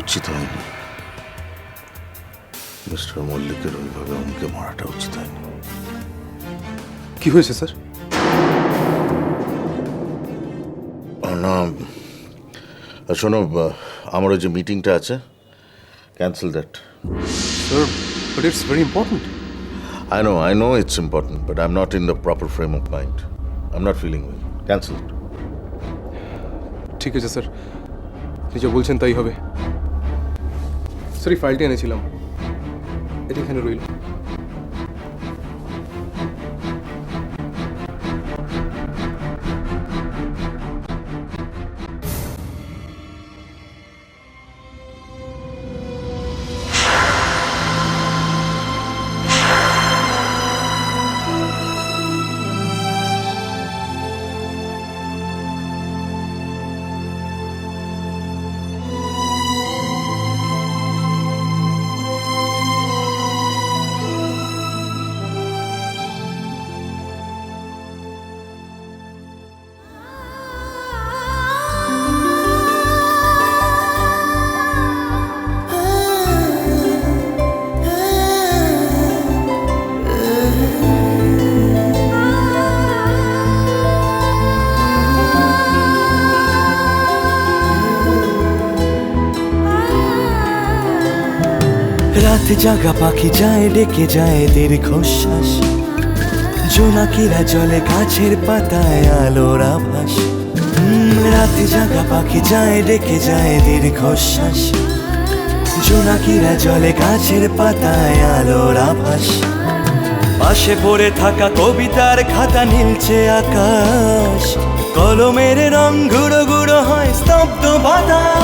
উচিত হয়নি। মিস্টার মল্লিকের ওইভাবে আমাকে মারাটা উচিত হয়নি। কি হয়েছে স্যার? না শোনো, আমার ওই যে মিটিংটা আছে, cancel that. Sir, but it's very important. I know it's important, but I'm not in the proper frame of mind. I'm not feeling well. Cancel it. ঠিক আছে স্যার, আপনি যা বলছেন তাই হবে। স্যার, এই ফাইলটা এনেছিলাম, এটা এখানে রইল। রাত জাগা পাখি যায় ডেকে যায় দীর্ঘশ্বাস, জোনাকিরা জলে গাছের পাতায় আলোর আভাস। রাত জাগা পাখি যায় ডেকে যায় দীর্ঘশ্বাস, জোনাকিরা জলে গাছের পাতায় আলোর আভাস। পাশে পড়ে থাকা কবিতার খাতা নীলচে আকাশ, কলমের রং গুঁড়ো গুঁড়ো হয় স্তব্ধ বাতাস।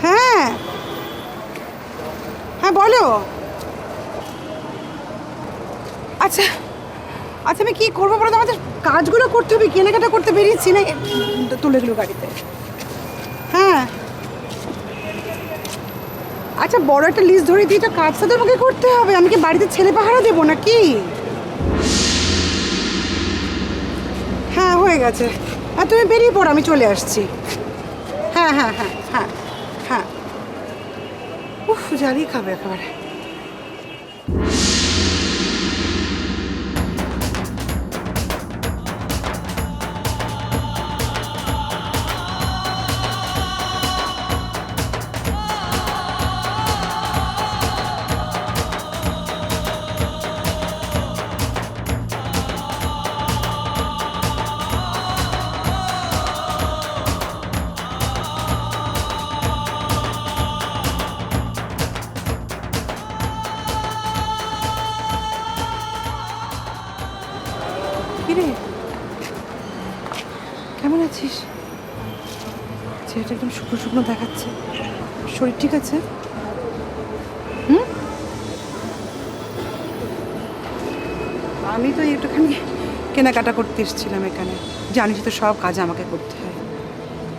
হ্যাঁ হ্যাঁ বলো। আচ্ছা আচ্ছা, আমি কি করবো বলো তো? আমাদের কাজগুলো করতে হবে, কেনাকাটা করতে বেরিয়েছি না, তুলে গেলো গাড়িতে। হ্যাঁ আচ্ছা, বড় একটা লিস্ট ধরে দিয়ে তো কাজটা তো আমাকে করতে হবে। আমি কি বাড়িতে ছেলে পাহারা দেবো নাকি? হ্যাঁ হয়ে গেছে, আর তুমি বেরিয়ে পড়ো, আমি চলে আসছি। হ্যাঁ হ্যাঁ হ্যাঁ হ্যাঁ হ্যাঁ। উফ, জ্বালিয়ে খাবে একেবারে। কিরে, কেমন আছিস? ছেলেটা একদম শুকনো শুকনো দেখাচ্ছে, শরীর ঠিক আছে? হুম, আমি তো একটুখানি কেনাকাটা করতে এসেছিলাম এখানে। জানিস তো সব কাজ আমাকে করতে হয়,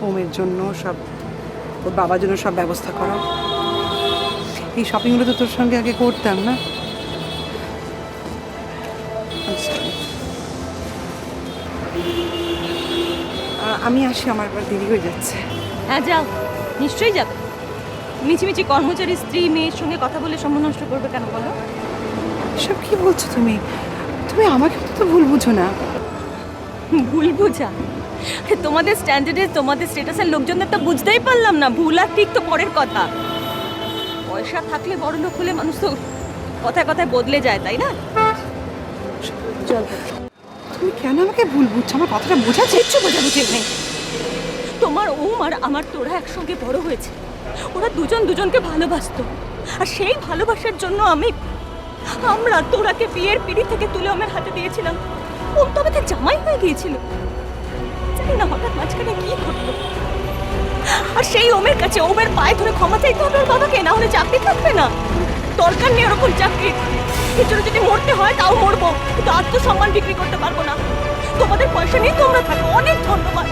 ওমের জন্য সব, ওর বাবার জন্য সব ব্যবস্থা করা। এই শপিংগুলো তো তোর সঙ্গে আগে করতাম না। আমি আসি, আমার আবার দেরি হয়ে যাচ্ছে। হ্যাঁ যাও, নিশ্চয়ই যাবে। মিছিমিছি কর্মচারী স্ত্রী মেয়ের সঙ্গে কথা বলে সময় নষ্ট করবে কেন বলো? সব কি বলছো তুমি? তুমি আমাকে তো ভুল বুঝো না। ভুল বোঝা? তোমাদের স্ট্যান্ডার্ডে তোমাদের স্ট্যাটাসের লোকজনদের তো বুঝতেই পারলাম না। ভুল আর ঠিক তো পরের কথা। পয়সা থাকলে বড় লোক হলে মানুষ তো কথায় কথায় বদলে যায়, তাই না? চল। তুমি কেন আমাকে ভুল বুঝছো? আমার কথাটা বোঝাচ্ছে। কিচ্ছু বোঝাবুঝি নেই। তোমার ওম আর আমার তোরা একসঙ্গে বড় হয়েছে। ওরা দুজন দুজনকে ভালোবাসতো, আর সেই ভালোবাসার জন্য আমরা তোরাকে বিয়ের পিড়ি থেকে তুলে ওমের হাতে দিয়েছিলাম। ওম তো আমাদের জামাই হয়ে গিয়েছিল। জানি না হঠাৎ মাঝখানে কি ঘটলো। আর সেই ওমের কাছে ওমের পায়ে ধরে ক্ষমা চাইতে হবে ওর বাবাকে, না হলে চাকরি থাকবে না। দরকার নেই ওরকম চাকরি। এর জন্য যদি মরতে হয় তাও মরবো, কিন্তু আত্মসম্মান বিক্রি করতে পারবো না। তোমাদের পয়সা নিয়ে তোমরা থাকো। অনেক ধন্যবাদ।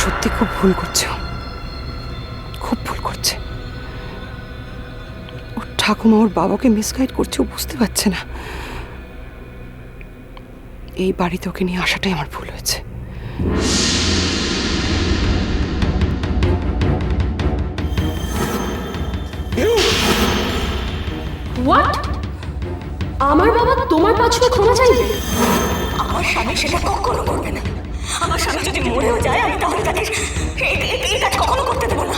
সত্যি খুব ভুল করছো, খুব ভুল করছে। ওর ঠাকুমা ওর বাবাকে মিসগাইড করছে, ও বুঝতে পারছে না। এই বাড়িতে ওকে নিয়ে আসাটাই আমার ভুল হয়েছে। হোয়াট? আমার বাবা তোমার পাছনে ক্ষমা চাইবে? আমার স্বামী সেটা কখনো করবে না। আমার স্বামী যদি মরেও যায় আমি তাহলে তাকে এই কাজ কখনো করতে দেবো না।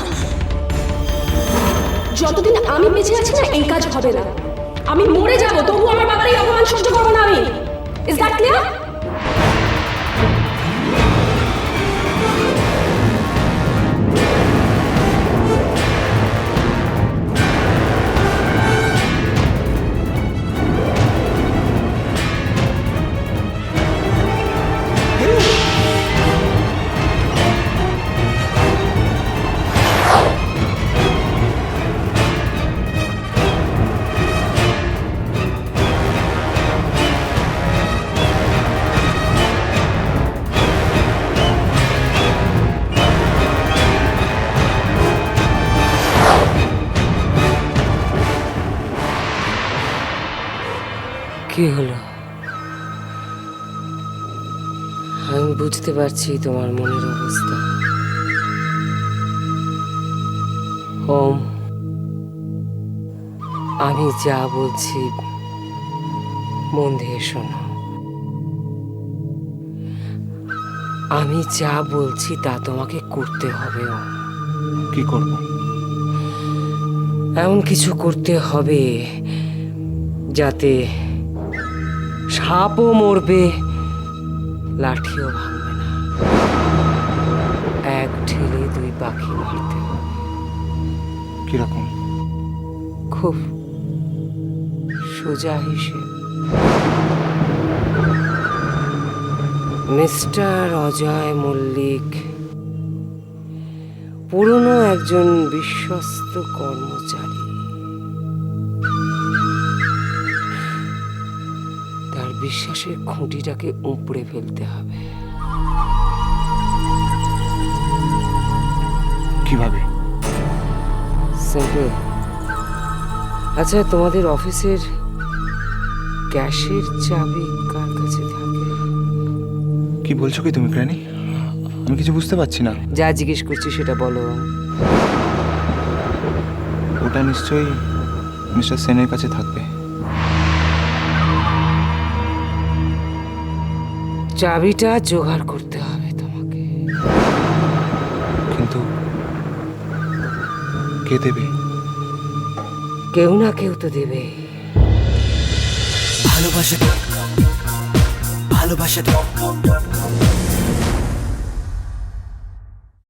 যতদিন আমি বেঁচে আছি না, এই কাজ হবে না। আমি মরে যাব, তবু আমার বাবার এই অপমান সহ্য করবো না আমি। Is that clear? কি হলো? আমি বুঝতে পারছি তোমার মনের অবস্থা। ওম, আমি যা বলছি মন দিয়ে শোনো। আমি যা বলছি তা তোমাকে করতে হবে। ওম, কি করব? এমন কিছু করতে হবে যাতে সাপও মরবে, লাঠিও ভাঙবে না। এক ঢিলে দুই পাখি মারতে হবে। কিরকম? খুব সোজা হিসেব। মিস্টার অজয় মল্লিক পুরনো একজন বিশ্বস্ত কর্মচারী। তার বিশ্বাসের খুঁটিটাকে উপড়ে ফেলতে হবে। কিভাবে? সিম্পল। আচ্ছা, তোমাদের অফিসের ক্যাশের চাবি কার কাছে থাকে? কি বলছো কি তুমি গ্র্যানি? আমি কিছু বুঝতে পারছি না। যা জিজ্ঞেস করছি সেটা বলো। ওটা নিশ্চয়ই মিস্টার সেনের কাছে থাকবে। চাবিটা জোগাড় করতে হবে তোমাকে। কিন্তু কে দেবে? কেউ না কেউ তো দেবে। ভালোবাসা ভালোবাসা